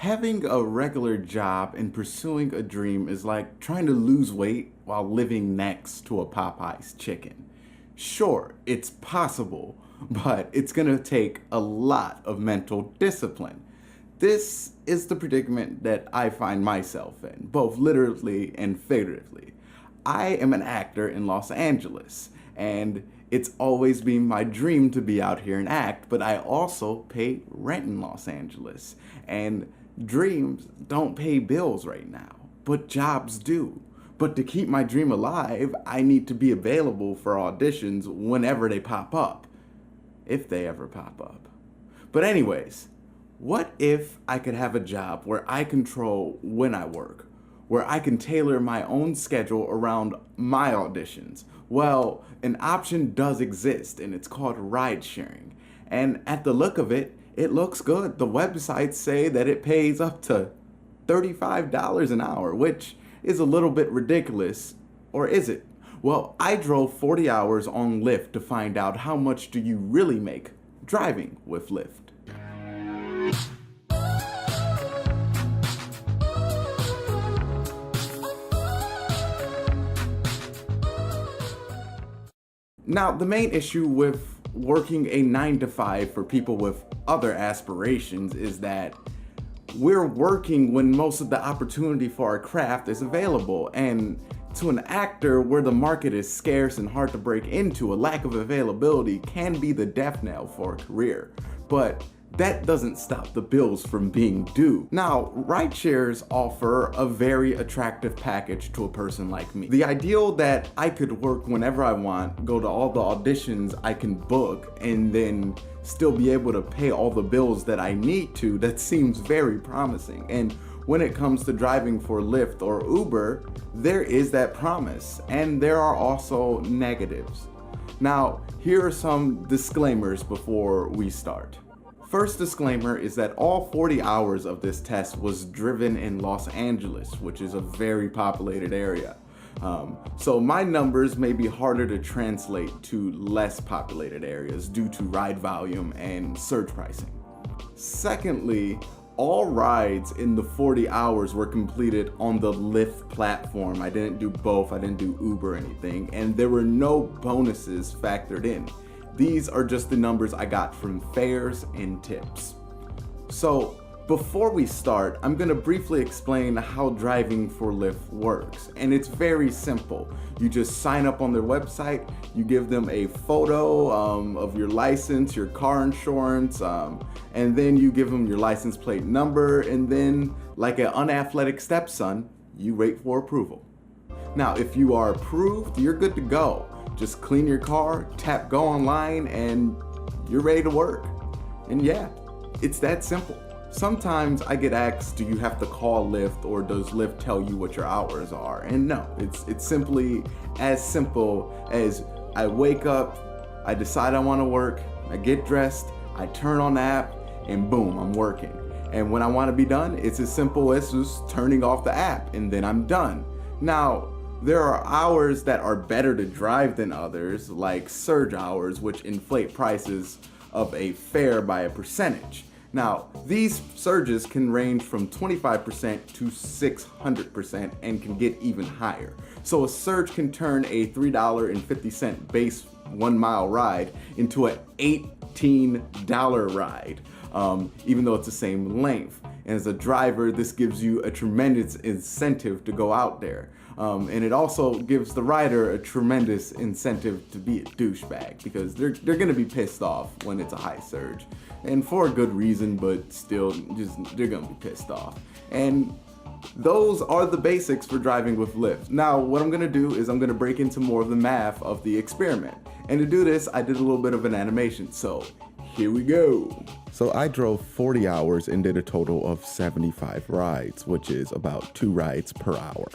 Having a regular job and pursuing a dream is like trying to lose weight while living next to a Popeye's chicken. Sure, it's possible, but it's gonna take a lot of mental discipline. This is the predicament that I find myself in, both literally and figuratively. I am an actor in Los Angeles, and it's always been my dream to be out here and act, but I also pay rent in Los Angeles. And dreams don't pay bills right now, but jobs do. But to keep my dream alive, I need to be available for auditions whenever they pop up, if they ever pop up. But anyways, what if I could have a job where I control when I work, where I can tailor my own schedule around my auditions? Well, an option does exist, and it's called ride sharing. And at the look of it, it looks good. The websites say that it pays up to $35 an hour, which is a little bit ridiculous, or is it? Well, I drove 40 hours on Lyft to find out how much do you really make driving with Lyft. Now, the main issue with working a 9 to 5 for people with other aspirations is that we're working when most of the opportunity for our craft is available. And to an actor where the market is scarce and hard to break into, a lack of availability can be the death knell for a career. But that doesn't stop the bills from being due. Now, rideshares offer a very attractive package to a person like me. The ideal that I could work whenever I want, go to all the auditions I can book, and then still be able to pay all the bills that I need to, that seems very promising. And when it comes to driving for Lyft or Uber, there is that promise, and there are also negatives. Now, here are some disclaimers before we start. First disclaimer is that all 40 hours of this test was driven in Los Angeles, which is a very populated area. So my numbers may be harder to translate to less populated areas due to ride volume and surge pricing. Secondly, all rides in the 40 hours were completed on the Lyft platform. I didn't do both, I didn't do Uber or anything, and there were no bonuses factored in. These are just the numbers I got from fares and tips. So before we start, I'm gonna briefly explain how driving for Lyft works. And it's very simple. You just sign up on their website, you give them a photo of your license, your car insurance, and then you give them your license plate number, and then like an unathletic stepson, you wait for approval. Now, if you are approved, you're good to go. Just clean your car, tap go online, and you're ready to work. And yeah, it's that simple. Sometimes I get asked, do you have to call Lyft or does Lyft tell you what your hours are? And no, it's simply as simple as I wake up, I decide I want to work, I get dressed, I turn on the app, and boom, I'm working. And when I want to be done, it's as simple as just turning off the app, and then I'm done. Now, there are hours that are better to drive than others, like surge hours, which inflate prices of a fare by a percentage. Now, these surges can range from 25% to 600% and can get even higher. So a surge can turn a $3.50 base 1 mile ride into an $18 ride, even though it's the same length. And as a driver, this gives you a tremendous incentive to go out there. And it also gives the rider a tremendous incentive to be a douchebag, because they're gonna be pissed off when it's a high surge. And for a good reason, but still, they're gonna be pissed off. And those are the basics for driving with Lyft. Now, what I'm gonna do is I'm gonna break into more of the math of the experiment. And to do this, I did a little bit of an animation, so here we go. So I drove 40 hours and did a total of 75 rides, which is about 2 rides per hour.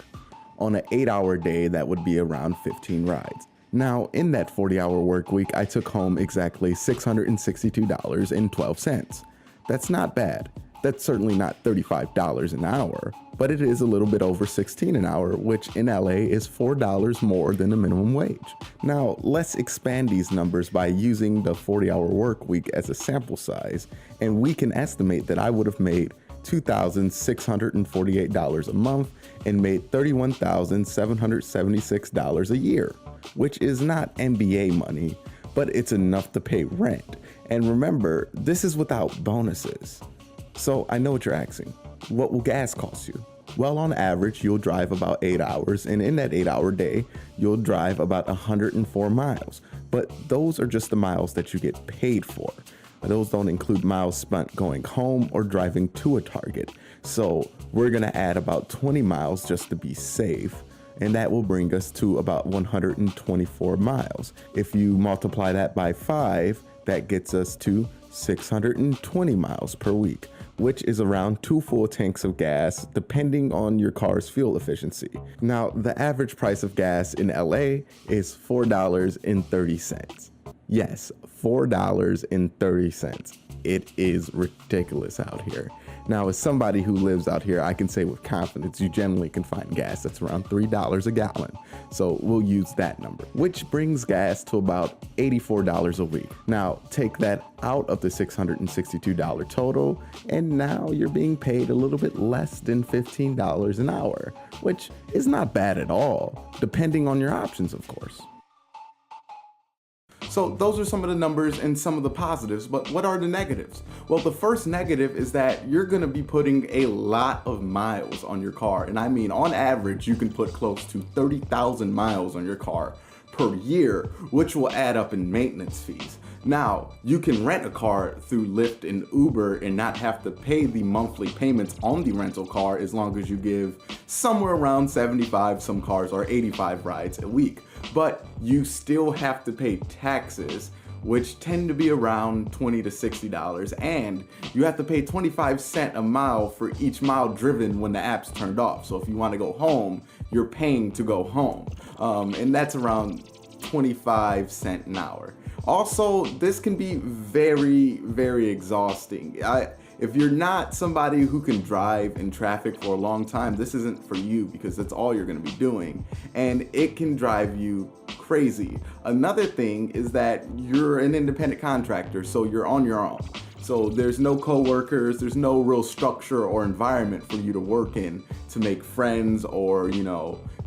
On an 8-hour day, that would be around 15 rides. Now, in that 40-hour work week, I took home exactly $662.12. That's not bad. That's certainly not $35 an hour, but it is a little bit over $16 an hour, which in LA is $4 more than the minimum wage. Now, let's expand these numbers by using the 40-hour work week as a sample size, and we can estimate that I would have made $2,648 a month and made $31,776 a year, which is not NBA money, but it's enough to pay rent. And remember, this is without bonuses. So I know what you're asking. What will gas cost you? Well, on average, you'll drive about 8 hours, and in that 8-hour day, you'll drive about 104 miles. But those are just the miles that you get paid for. Those don't include miles spent going home or driving to a target. So we're gonna add about 20 miles just to be safe, and that will bring us to about 124 miles. If you multiply that by 5, that gets us to 620 miles per week, which is around 2 full tanks of gas, depending on your car's fuel efficiency. Now, the average price of gas in LA is $4.30. Yes, $4.30. It is ridiculous out here. Now, as somebody who lives out here, I can say with confidence you generally can find gas that's around $3 a gallon. So we'll use that number, which brings gas to about $84 a week. Now, take that out of the $662 total, and now you're being paid a little bit less than $15 an hour, which is not bad at all, depending on your options, of course. So those are some of the numbers and some of the positives, but what are the negatives? Well, the first negative is that you're gonna be putting a lot of miles on your car. And I mean, on average, you can put close to 30,000 miles on your car per year, which will add up in maintenance fees. Now, you can rent a car through Lyft and Uber and not have to pay the monthly payments on the rental car as long as you give somewhere around 75, some cars are 85 rides a week. But you still have to pay taxes, which tend to be around $20 to $60, and you have to pay 25 cents a mile for each mile driven when the app's turned off. So if you want to go home, you're paying to go home, and that's around 25 cents an hour. Also, this can be very, very exhausting. If you're not somebody who can drive in traffic for a long time, this isn't for you because that's all you're gonna be doing, and it can drive you crazy. Another thing is that you're an independent contractor, so you're on your own. So there's no coworkers, there's no real structure or environment for you to work in to make friends or,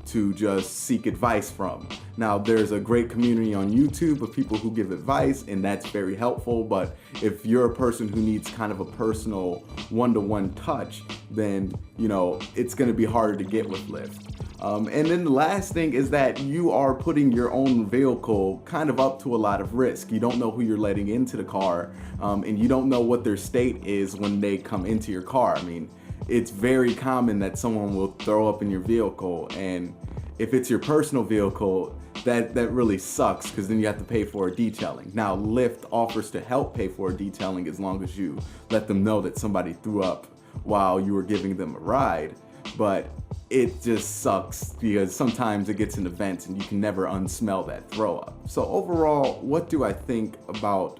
to just seek advice from. Now, there's a great community on YouTube of people who give advice, and that's very helpful, but if you're a person who needs kind of a personal one-to-one touch, then, it's gonna be harder to get with Lyft. And then the last thing is that you are putting your own vehicle kind of up to a lot of risk. You don't know who you're letting into the car, and you don't know what their state is when they come into your car. I mean, it's very common that someone will throw up in your vehicle, and if it's your personal vehicle, that really sucks because then you have to pay for a detailing. Now, Lyft offers to help pay for a detailing as long as you let them know that somebody threw up while you were giving them a ride, but it just sucks because sometimes it gets into vents and you can never unsmell that throw up. So overall, what do I think about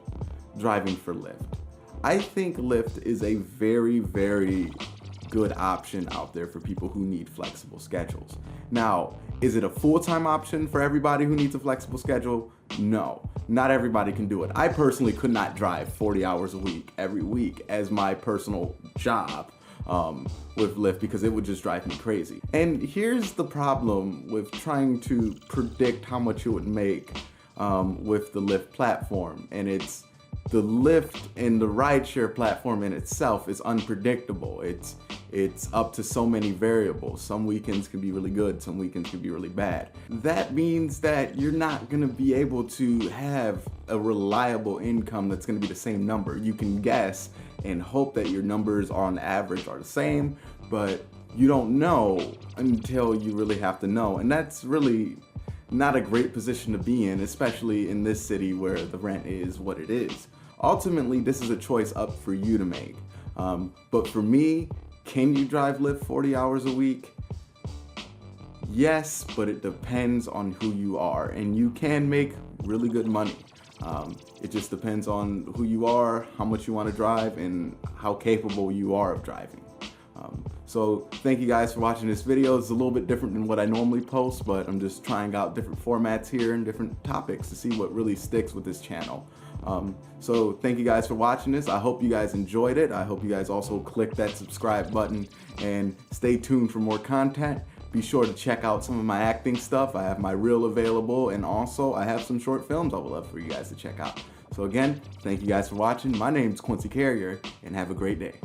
driving for Lyft? I think Lyft is a very, very good option out there for people who need flexible schedules. Now, is it a full-time option for everybody who needs a flexible schedule? No, not everybody can do it. I personally could not drive 40 hours a week every week as my personal job with Lyft because it would just drive me crazy. And here's the problem with trying to predict how much it would make with the Lyft platform, and it's the Lyft and the rideshare platform in itself is unpredictable. It's up to so many variables. Some weekends can be really good, some weekends can be really bad. That means that you're not gonna be able to have a reliable income that's gonna be the same number. You can guess and hope that your numbers on average are the same, but you don't know until you really have to know. And that's really not a great position to be in, especially in this city where the rent is what it is. Ultimately, this is a choice up for you to make. But for me, can you drive Lyft 40 hours a week? Yes, but it depends on who you are, and you can make really good money. It just depends on who you are, how much you want to drive, and how capable you are of driving. So thank you guys for watching this video. It's a little bit different than what I normally post, but I'm just trying out different formats here and different topics to see what really sticks with this channel. So thank you guys for watching this. I hope you guys enjoyed it. I hope you guys also click that subscribe button and stay tuned for more content. Be sure to check out some of my acting stuff. I have my reel available, and also I have some short films I would love for you guys to check out. So again, thank you guys for watching. My name's Quincy Carrier, and have a great day.